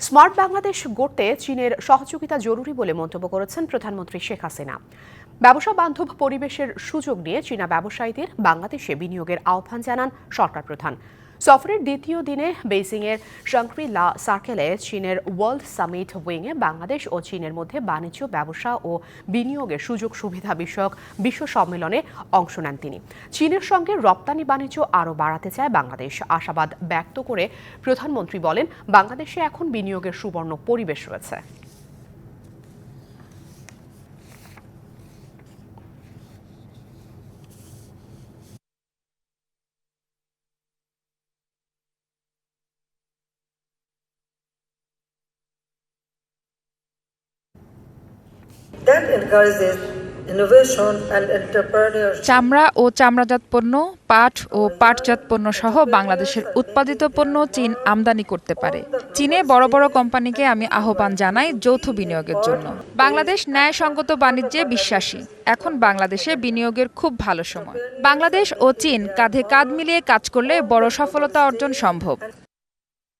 Smart Bangladesh গড়তে চীনের সহযোগিতা জরুরি বলে মন্তব্য করেছেন প্রধানমন্ত্রী শেখ হাসিনা। ব্যবসা বান্ধব পরিবেশের সুযোগ নিয়ে চীনা ব্যবসায়ীদের বাংলাদেশে বিনিয়োগের আহ্বান জানান সরকার প্রধান। সফরের দ্বিতীয় দিনে বেইজিংয়ের শাংরি-লা সার্কেলে চীনের ওয়ার্ল্ড সামিট উইংয়ে বাংলাদেশ ও চীনের মধ্যে বাণিজ্য, ব্যবসা ও বিনিয়োগের সুযোগ সুবিধা বিষয়ক বিশ্ব সম্মেলনে অংশ নেন তিনি। চীনের সঙ্গে রপ্তানি বাণিজ্য আরও বাড়াতে চায় বাংলাদেশ। আশাবাদ ব্যক্ত করে প্রধানমন্ত্রী বলেন, বাংলাদেশে এখন বিনিয়োগের সুবর্ণ পরিবেশ রয়েছে। That encourages innovation and entrepreneurship. চামড়া ও চামড়াজাত পণ্য, পাট ও পাটজাত পণ্য সহ বাংলাদেশের উৎপাদিত পণ্য চীন আমদানি করতে পারে। চীনে বড় বড় কোম্পানিকে আমি আহ্বান জানাই যৌথ বিনিয়োগের জন্য। বাংলাদেশ ন্যায়সঙ্গত বাণিজ্যে বিশ্বাসী। এখন বাংলাদেশে বিনিয়োগের খুব ভালো সময়। বাংলাদেশ ও চীন কাঁধে কাঁধ মিলিয়ে কাজ করলে বড় সফলতা অর্জন সম্ভব।